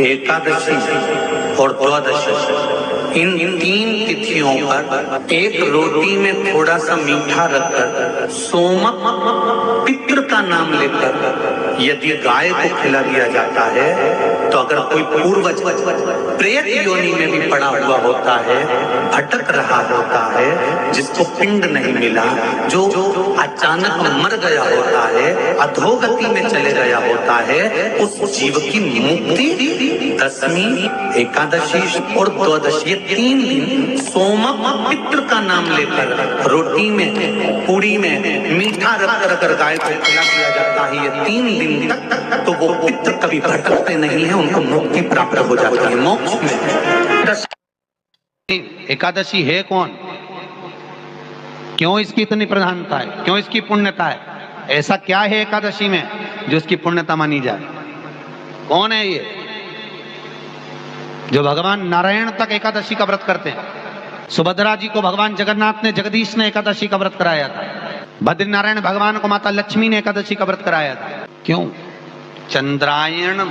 एकादशी और द्वादशी, इन तीन तिथियों पर एक रोटी में थोड़ा सा मीठा रखकर सोमक पितृ का नाम लेकर यदि गाय को खिला दिया जाता है तो अगर कोई पूर्वज प्रेत योनि में भी पड़ा हुआ होता है, भटक रहा होता है, जिसको पिंड नहीं मिला, जो अचानक मर गया होता है, अधोगति में चले गया होता है, उस जीव की मुक्ति दशमी, एकादशी और द्वादशी, ये 3 दिन सोमक पितृ का नाम लेकर रोटी में, पूड़ी में मीठा रखकर अगर गाय को खिला दिया जाता है ये 3 दिन तक, तो वो पितृ कभी भटकते नहीं है, उनको मुक्ति प्राप्त हो जाती है मोक्ष में। एकादशी है कौन, क्यों इसकी इतनी प्रधानता है, क्यों इसकी पुण्यता है, ऐसा क्या है एकादशी में जो इसकी पुण्यता मानी जाए? कौन है ये जो भगवान नारायण तक एकादशी का व्रत करते हैं? सुभद्रा जी को भगवान जगन्नाथ ने, जगदीश ने एकादशी का व्रत कराया था। बद्रीनारायण भगवान को माता लक्ष्मी ने एकादशी का व्रत कराया था। क्यों? चंद्रायण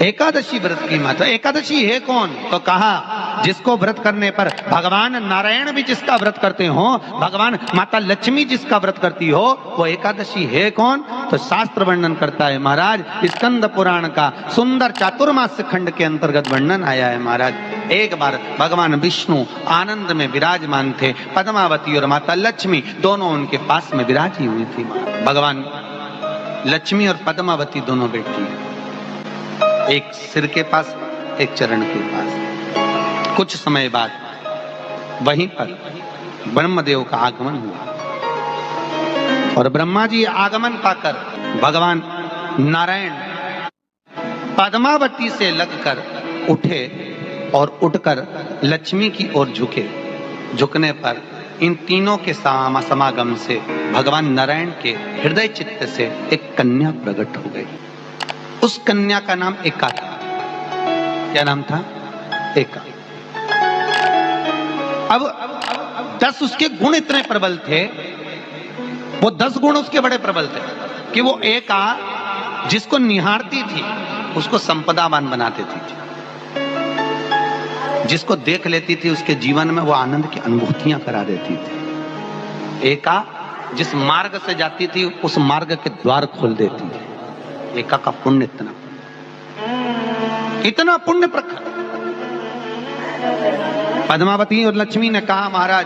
एकादशी व्रत की माता। एकादशी है कौन? तो कहा जिसको व्रत करने पर भगवान नारायण भी जिसका व्रत करते हो, भगवान माता लक्ष्मी जिसका व्रत करती हो, वो एकादशी है कौन? तो शास्त्र वर्णन करता है महाराज, स्कंद पुराण का सुंदर चातुर्मास्य खंड के अंतर्गत वर्णन आया है महाराज। एक बार भगवान विष्णु आनंद में विराजमान थे, पद्मावती और माता लक्ष्मी दोनों उनके पास में विराजी हुई थी। भगवान लक्ष्मी और पद्मावती दोनों बैठी, एक सिर के पास, एक चरण के पास। कुछ समय बाद वहीं पर ब्रह्मदेव का आगमन हुआ और ब्रह्मा जी आगमन पाकर भगवान नारायण पद्मावती से लगकर उठे और उठकर लक्ष्मी की ओर झुके। झुकने पर इन तीनों के समागम से भगवान नारायण के हृदय चित्त से एक कन्या प्रकट हो गई। उस कन्या का नाम एका था। क्या नाम था? एका। अब 10 उसके गुण इतने प्रबल थे, वो 10 गुण उसके बड़े प्रबल थे कि वो एका जिसको निहारती थी उसको संपदावान बना देती थी, जिसको देख लेती थी उसके जीवन में वो आनंद की अनुभूतियां करा देती थी। एका जिस मार्ग से जाती थी उस मार्ग के द्वार खोल देती थी। एका का पुण्य इतना पुण्य प्रखर। पद्मावती और लक्ष्मी ने कहा महाराज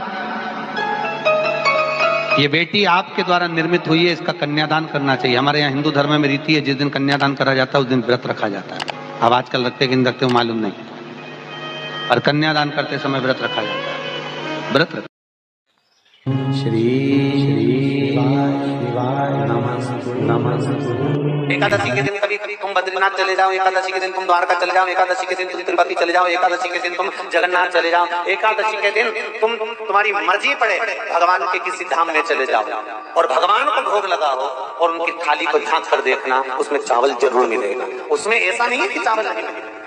ये बेटी आपके द्वारा निर्मित हुई है, इसका कन्यादान करना चाहिए। हमारे यहाँ हिंदू धर्म में रीति है, जिस दिन कन्यादान करा जाता है उस दिन व्रत रखा जाता है। अब आजकल रखते कि नहीं रखते हो मालूम नहीं, और कन्यादान करते समय व्रत रखा जाता है। व्रत रख श्री एकादशी के दिन कभी कभी तुम बद्रीनाथ चले जाओ, एकादशी के दिन तुम द्वारका चले जाओ, एकादशी के दिन तुम तिरुपति चले जाओ, एकादशी के दिन तुम जगन्नाथ चले जाओ, एकादशी के दिन तुम्हारी मर्जी पड़े भगवान के किसी धाम में चले जाओ और भगवान को भोग लगाओ और उनकी थाली को झांक कर देखना, उसमें चावल जरूर मिलेगा। उसमें ऐसा नहीं है कि चावल नहीं मिलेगा।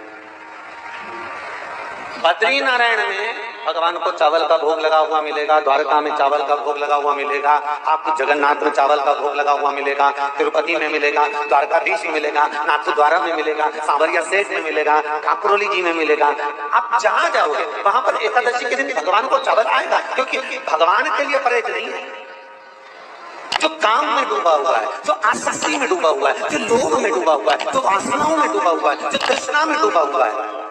बद्री नारायण में भगवान को चावल का भोग लगा हुआ मिलेगा, द्वारका में चावल का भोग लगा हुआ मिलेगा, आपको जगन्नाथ में चावल का भोग लगा हुआ मिलेगा, तिरुपति में मिलेगा, द्वारकाधीश में मिलेगा, नाथद्वारा में मिलेगा, सांवरिया सेठ में मिलेगा, काकुरोली जी में मिलेगा। आप जहां जाओगे वहां पर एकादशी के दिन भगवान को चावल आएगा, क्योंकि भगवान के लिए परहेज नहीं है। जो काम में डूबा हुआ है, जो आसक्ति में डूबा हुआ है, जो लोभ में डूबा हुआ है, जो वासनाओं में डूबा हुआ है, जो तृष्णा में डूबा हुआ है,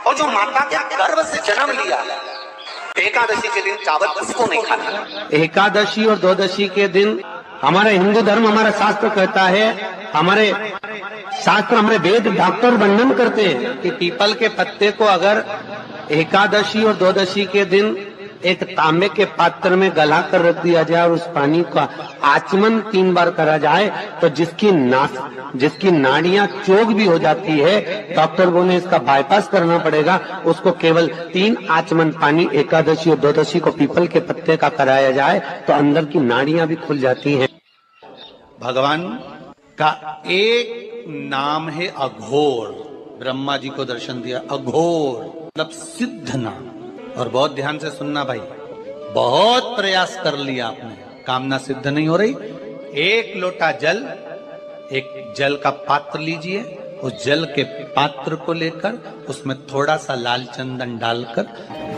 और जो माता के गर्भ से जन्म लिया, एकादशी के दिन चावल उसको नहीं खाना। एकादशी और द्वादशी के दिन हमारे हिंदू धर्म, हमारा शास्त्र कहता है, हमारे शास्त्र, हमारे वेद डॉक्टर वर्णन करते हैं कि पीपल के पत्ते को अगर एकादशी और द्वादशी के दिन एक तांबे के पात्र में गला कर रख दिया जाए और उस पानी का आचमन 3 बार करा जाए तो जिसकी नाड़ियां चोक भी हो जाती है, डॉक्टर बोले इसका बाईपास करना पड़ेगा, उसको केवल 3 आचमन पानी एकादशी और द्वादशी को पीपल के पत्ते का कराया जाए तो अंदर की नाड़ियां भी खुल जाती हैं। भगवान का एक नाम है अघोर। ब्रह्मा जी को दर्शन दिया, अघोर मतलब सिद्ध नाम। और बहुत ध्यान से सुनना भाई, बहुत प्रयास कर लिया आपने, कामना सिद्ध नहीं हो रही। 1 लोटा जल, एक जल का पात्र लीजिए उस जल के पात्र को लेकर उसमें थोड़ा सा लाल चंदन डालकर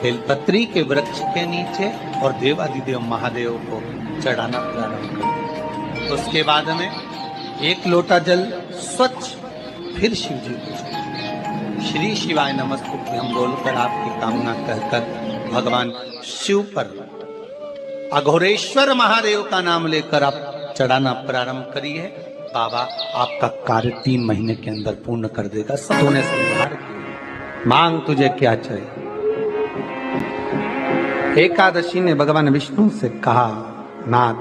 बेलपत्री के वृक्ष के नीचे और देवादिदेव महादेव को चढ़ाना प्रारंभ करें। उसके बाद में एक लोटा जल स्वच्छ फिर शिव जी को चढ़ाएं। श्री शिवाय नमस्तुभ्यम बोलकर आपकी कामना कहकर भगवान शिव पर अघोरेश्वर महादेव का नाम लेकर आप चढ़ाना प्रारंभ करिए। बाबा आपका कार्य 3 महीने के अंदर पूर्ण कर देगा। सब ने संभार मांग तुझे क्या चाहिए। एकादशी ने भगवान विष्णु से कहा, नाथ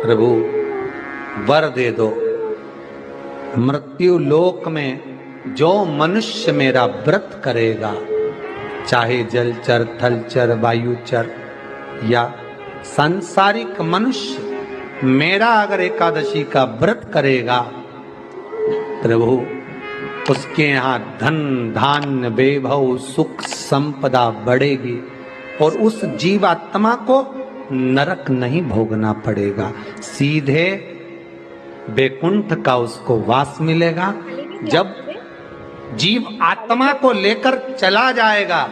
प्रभु वर दे दो, मृत्यु लोक में जो मनुष्य मेरा व्रत करेगा, चाहे जलचर थलचर वायुचर या सांसारिक मनुष्य, मेरा अगर एकादशी का व्रत करेगा प्रभु, उसके यहाँ धन धान्य वैभव सुख संपदा बढ़ेगी और उस जीवात्मा को नरक नहीं भोगना पड़ेगा, सीधे वैकुंठ का उसको वास मिलेगा। जब जीव आत्मा को लेकर चला जाएगा,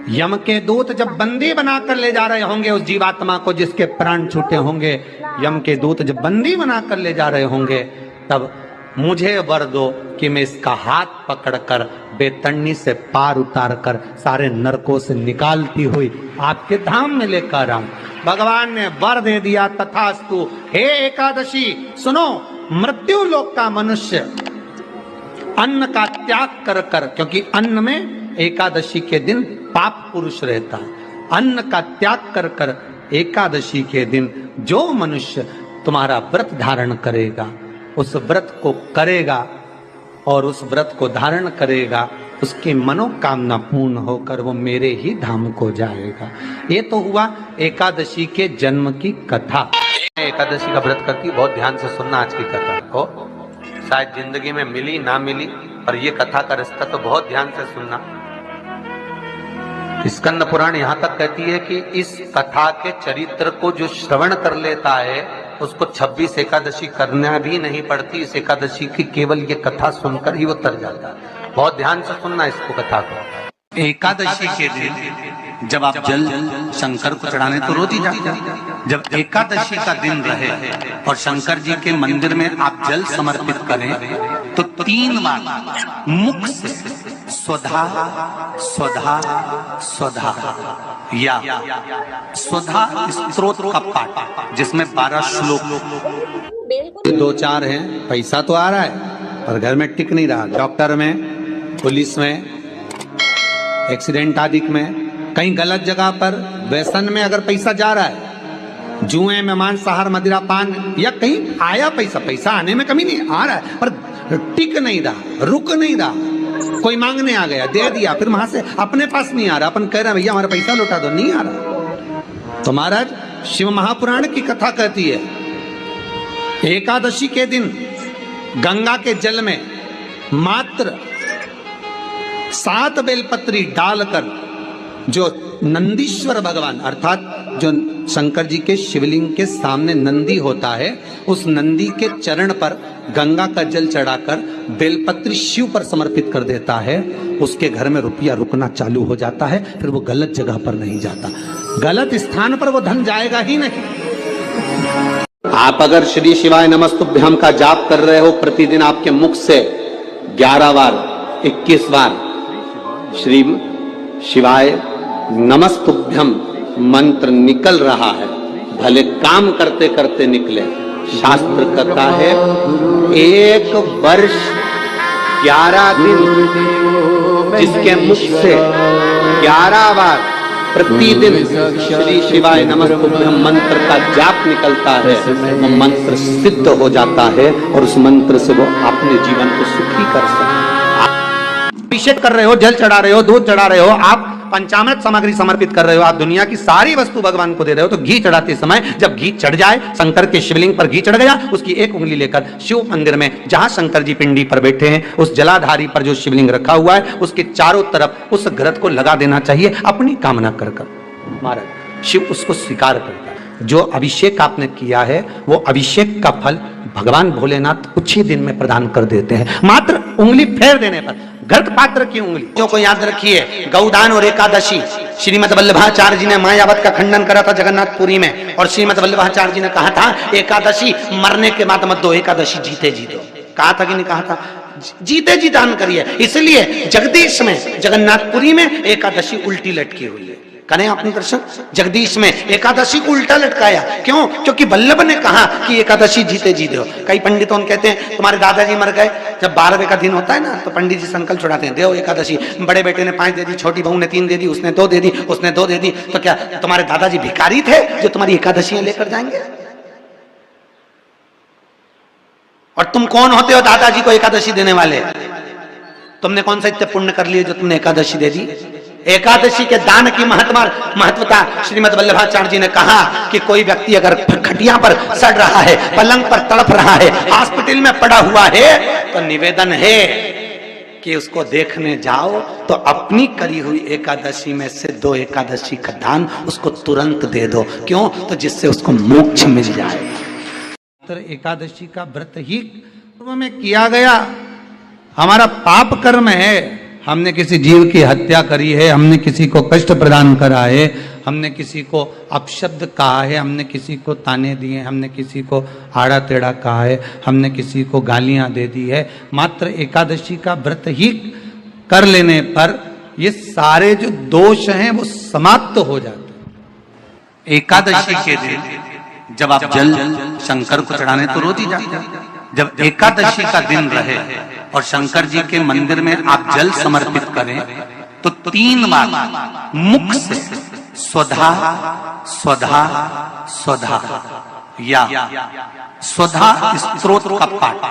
यम के दूत जब बंदी बनाकर ले जा रहे होंगे उस जीवात्मा को, जिसके प्राण छूटे होंगे, यम के दूत जब बंदी बनाकर ले जा रहे होंगे, तब मुझे वर दो कि मैं इसका हाथ पकड़कर बेतन्नी से पार उतार कर सारे नरकों से निकालती हुई आपके धाम में लेकर आऊं। भगवान ने वर दे दिया, तथास्तु। हे एकादशी सुनो, मृत्यु लोक का मनुष्य अन्न का त्याग कर कर, क्योंकि अन्न में एकादशी के दिन पाप पुरुष रहता, अन्न का त्याग कर कर एकादशी के दिन जो मनुष्य तुम्हारा व्रत धारण करेगा, उस व्रत को करेगा और उस व्रत को धारण करेगा, उसकी मनोकामना पूर्ण होकर वो मेरे ही धाम को जाएगा। ये तो हुआ एकादशी के जन्म की कथा। एकादशी का व्रत करती, बहुत ध्यान से सुनना आज की कथा को, शायद जिंदगी में मिली ना मिली, पर ये कथा का रिश्ता तो बहुत ध्यान से सुनना। स्कंद पुराण यहाँ तक कहती है कि इस कथा के चरित्र को जो श्रवण कर लेता है उसको 26 एकादशी करना भी नहीं पड़ती। इस एकादशी की केवल ये कथा सुनकर ही वो तर जाता है। बहुत ध्यान से सुनना इसको, कथा को। एकादशी के दिन जब आप जल शंकर को चढ़ाने तो रोज ही जाते हैं। जब एकादशी का दिन रहे और शंकर जी के मंदिर में आप जल समर्पित करें तो 3 बार मुख से स्वधा स्वधा स्वधा या स्वधा स्तोत्र का पाठ, जिसमें 12 श्लोक 2-4 हैं। पैसा तो आ रहा है पर घर में टिक नहीं रहा। डॉक्टर में, पुलिस में, एक्सीडेंट आदि में, कहीं गलत जगह पर व्यसन में अगर पैसा जा रहा है, जुए में, मांसाहार, मदिरा पान, या कहीं आया पैसा आने में कमी नहीं, आ रहा है पर टिक नहीं रहा, रुक नहीं रहा। कोई मांगने आ गया, दे दिया, फिर वहां से अपने पास नहीं आ रहा, अपन कह रहे हैं भैया हमारा पैसा लौटा दो, नहीं आ रहा। तो महाराज शिव महापुराण की कथा कहती है, एकादशी के दिन गंगा के जल में मात्र 7 बेलपत्री डालकर जो नंदीश्वर भगवान, अर्थात जो शंकर जी के शिवलिंग के सामने नंदी होता है, उस नंदी के चरण पर गंगा का जल चढ़ाकर बेलपत्री शिव पर समर्पित कर देता है, उसके घर में रुपया रुकना चालू हो जाता है। फिर वो गलत जगह पर नहीं जाता, गलत स्थान पर वो धन जाएगा ही नहीं। आप अगर श्री शिवाय नमस्तुभ्यम का जाप कर रहे हो, प्रतिदिन आपके मुख से 11 बार 21 बार श्री शिवाय नमस्तुभ्यम मंत्र निकल रहा है, भले काम करते करते निकले। शास्त्र कहता है 1 वर्ष 11 दिन जिसके मुख से 11 बार प्रतिदिन श्री शिवाय नमस्तुभ्यम मंत्र का जाप निकलता है, वो मंत्र सिद्ध हो जाता है और उस मंत्र से वो अपने जीवन को सुखी कर सकते। अभिषेक कर रहे हो, जल चढ़ा रहे हो, दूध चढ़ा रहे हो, आप पंचामृत सामग्री समर्पित कर रहे हो, आप दुनिया की सारी वस्तु भगवान को दे रहे हो, तो घी चढ़ाते समय जब घी चढ़ जाए, शंकर के शिवलिंग पर घी चढ़ गया, उसकी 1 उंगली लेकर शिव मंदिर में जहां शंकर जी पिंडी पर बैठे हैं, उस जलाधारी पर जो शिवलिंग रखा हुआ है, उसके चारों तरफ उस घृत को लगा देना चाहिए अपनी कामना कर कर। महाराज शिव उसको स्वीकार करता है। जो अभिषेक आपने किया है वो अभिषेक का फल भगवान भोलेनाथ कुछ ही दिन में प्रदान कर देते हैं, मात्र उंगली फेर देने पर। गर्क पात्र की उंगली जो को याद रखिए, गौदान और एकादशी। श्रीमद वल्लभाचार्य जी ने मायावत का खंडन करा था जगन्नाथपुरी में, और श्रीमद वल्लभाचार्य जी ने कहा था एकादशी मरने के बाद मत दो, एकादशी जीते जी दो। कहा था कि नहीं कहा था? जीते जी दान करिए। इसलिए जगदीश में जगन्नाथपुरी में एकादशी उल्टी लटकी हुई है। करें आपने दर्शन? जगदीश में एकादशी को उल्टा लटकाया, क्यों? क्योंकि वल्लभ ने कहा कि एकादशी जीते जी दो। कई पंडितों कहते हैं तुम्हारे दादाजी मर गए, जब 12वें का दिन होता है ना तो पंडित जी संकल्प छुड़ाते हैं, देव एकादशी। बड़े बेटे ने 5 दे दी, छोटी बहू ने 3 दे दी, उसने 2 दे दी, उसने 2 दे दी, तो क्या तुम्हारे दादाजी भिखारी थे जो तुम्हारी एकादशियां लेकर जाएंगे? और तुम कौन होते हो दादाजी को एकादशी देने वाले? तुमने कौन सा इतने पुण्य कर लिए जो तुमने एकादशी दे दी? एकादशी के दान की महत्वता श्रीमद वल्लभाचार्य जी ने कहा कि कोई व्यक्ति अगर खटिया पर सड़ रहा है, पलंग पर तड़प रहा है, हॉस्पिटल में पड़ा हुआ है, तो निवेदन है कि उसको देखने जाओ तो अपनी करी हुई एकादशी में से 2 एकादशी का दान उसको तुरंत दे दो। क्यों? तो जिससे उसको मोक्ष मिल जाए। एकादशी का व्रत ही पूर्व में किया गया हमारा पाप कर्म है। हमने किसी जीव की हत्या करी है, हमने किसी को कष्ट प्रदान करा है, हमने किसी को अपशब्द कहा है, हमने किसी को ताने दिए, हमने किसी को आड़ा टेढ़ा कहा है, हमने किसी को गालियां दे दी है। मात्र एकादशी का व्रत ही कर लेने पर ये सारे जो दोष हैं वो समाप्त हो जाते। एकादशी के दिन जब आप जल शंकर को चढ़ाने तो रोज ही जाते हैं। जब एकादशी का दिन रहे और शंकर जी के मंदिर में आप जल समर्पित करें तो 3 बार मुख से स्वधा स्वधा स्वधा या स्वधा स्तोत्र का पाठ